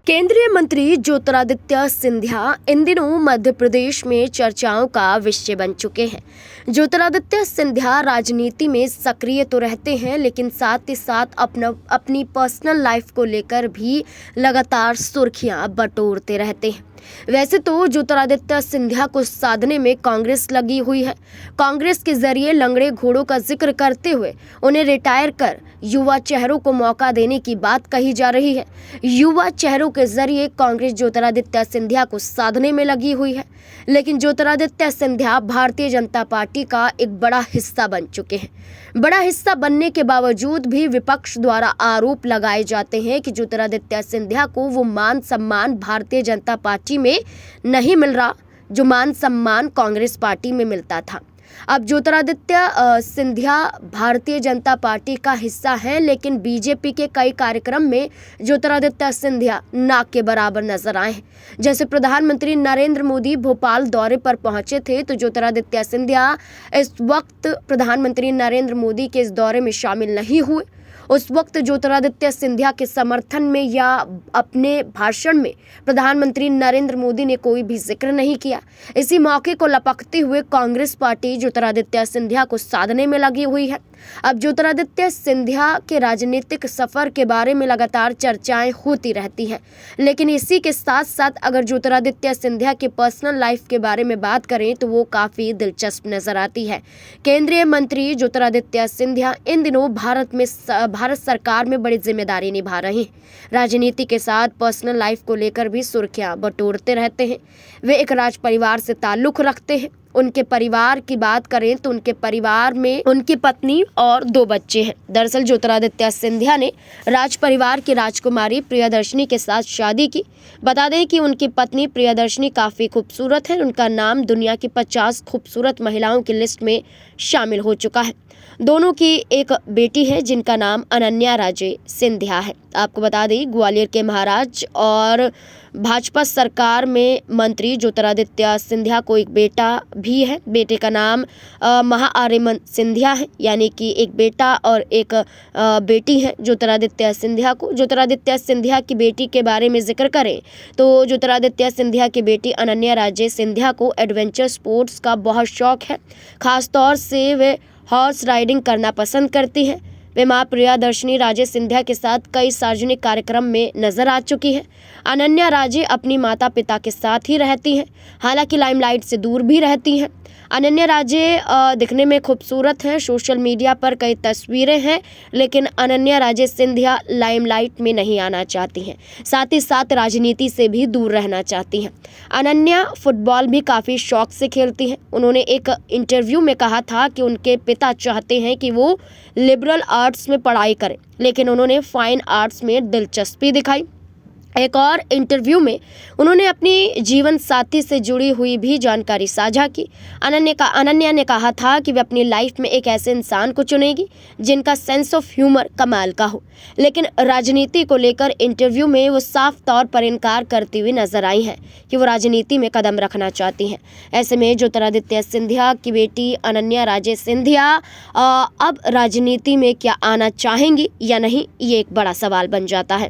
केंद्रीय मंत्री ज्योतिरादित्य सिंधिया इन दिनों मध्य प्रदेश में चर्चाओं का विषय बन चुके हैं। ज्योतिरादित्य सिंधिया राजनीति में सक्रिय तो रहते हैं, लेकिन साथ ही साथ अपनी पर्सनल लाइफ को लेकर भी लगातार सुर्खियां बटोरते रहते हैं। वैसे तो ज्योतिरादित्य सिंधिया को साधने में कांग्रेस लगी हुई है। कांग्रेस के जरिए लंगड़े घोड़ों का जिक्र करते हुए उन्हें रिटायर कर युवा चेहरों को मौका देने की बात कही जा रही है। युवा चेहरों के जरिए कांग्रेस ज्योतिरादित्य सिंधिया को साधने में लगी हुई है, लेकिन ज्योतिरादित्य सिंधिया भारतीय जनता पार्टी का एक बड़ा हिस्सा बन चुके हैं। बड़ा हिस्सा बनने के बावजूद भी विपक्ष द्वारा आरोप लगाए जाते हैं कि ज्योतिरादित्य सिंधिया को वो मान सम्मान भारतीय जनता पार्टी में नहीं मिल रहा जो मान सम्मान कांग्रेस पार्टी में मिलता था। अब ज्योतिरादित्य सिंधिया भारतीय जनता पार्टी का हिस्सा हैं, लेकिन बीजेपी के कई कार्यक्रम में ज्योतिरादित्य सिंधिया नाक के बराबर नजर आए हैं। जैसे प्रधानमंत्री नरेंद्र मोदी भोपाल दौरे पर पहुंचे थे, तो ज्योतिरादित्य सिंधिया इस वक्त प्रधानमंत्री नरेंद्र मोदी के इस दौरे में शामिल नहीं हुए। उस वक्त ज्योतिरादित्य सिंधिया के समर्थन में या अपने भाषण में प्रधानमंत्री नरेंद्र मोदी ने कोई भी जिक्र नहीं किया। इसी मौके को लपकते हुए कांग्रेस पार्टी ज्योतिरादित्य सिंधिया को साधने में लगी हुई है। अब ज्योतिरादित्य सिंधिया के राजनीतिक सफर के बारे में लगातार चर्चाएं होती रहती हैं, लेकिन इसी के साथ साथ अगर ज्योतिरादित्य सिंधिया के पर्सनल लाइफ के बारे में बात करें तो वो काफ़ी दिलचस्प नजर आती है। केंद्रीय मंत्री ज्योतिरादित्य सिंधिया इन दिनों भारत सरकार में बड़ी जिम्मेदारी निभा रहे हैं। राजनीति के साथ पर्सनल लाइफ को लेकर भी सुर्खियां बटोरते रहते हैं। वे एक राज परिवार से ताल्लुक़ रखते हैं। उनके परिवार की बात करें तो उनके परिवार में उनकी पत्नी और 2 बच्चे हैं। दरअसल ज्योतिरादित्य सिंधिया ने राज परिवार की राजकुमारी प्रियदर्शनी के साथ शादी की। बता दें कि उनकी पत्नी प्रियदर्शनी काफ़ी खूबसूरत है। उनका नाम दुनिया की 50 खूबसूरत महिलाओं की लिस्ट में शामिल हो चुका है। दोनों की एक बेटी है जिनका नाम अनन्या राजे सिंधिया है। आपको बता दें, ग्वालियर के महाराज और भाजपा सरकार में मंत्री ज्योतिरादित्य सिंधिया को एक बेटा भी है। बेटे का नाम महाआर्यमन सिंधिया है, यानी कि एक बेटा और एक बेटी है ज्योतिरादित्य सिंधिया को। ज्योतिरादित्य सिंधिया की बेटी के बारे में जिक्र करें तो ज्योतिरादित्य सिंधिया की बेटी अनन्या राजे सिंधिया को एडवेंचर स्पोर्ट्स का बहुत शौक है। खासतौर से वे हॉर्स राइडिंग करना पसंद करती हैं। वे मां प्रियदर्शनी राजे सिंधिया के साथ कई सार्वजनिक कार्यक्रम में नजर आ चुकी हैं। अनन्या राजे अपनी माता पिता के साथ ही रहती हैं, हालांकि लाइमलाइट से दूर भी रहती हैं। अनन्या राजे दिखने में खूबसूरत हैं। सोशल मीडिया पर कई तस्वीरें हैं, लेकिन अनन्या राजे सिंधिया लाइमलाइट में नहीं आना चाहती हैं। साथ ही साथ राजनीति से भी दूर रहना चाहती हैं। अनन्या फुटबॉल भी काफ़ी शौक से खेलती हैं। उन्होंने एक इंटरव्यू में कहा था कि उनके पिता चाहते हैं कि वो लिबरल आर्ट्स में पढ़ाई करें, लेकिन उन्होंने फाइन आर्ट्स में दिलचस्पी दिखाई। एक और इंटरव्यू में उन्होंने अपनी जीवन साथी से जुड़ी हुई भी जानकारी साझा की। अनन्या ने कहा था कि वे अपनी लाइफ में एक ऐसे इंसान को चुनेगी जिनका सेंस ऑफ ह्यूमर कमाल का हो, लेकिन राजनीति को लेकर इंटरव्यू में वो साफ तौर पर इनकार करती हुई नजर आई हैं कि वो राजनीति में कदम रखना चाहती हैं। ऐसे में ज्योतिरादित्य सिंधिया की बेटी अनन्या राजे सिंधिया अब राजनीति में क्या आना चाहेंगी या नहीं, ये एक बड़ा सवाल बन जाता है।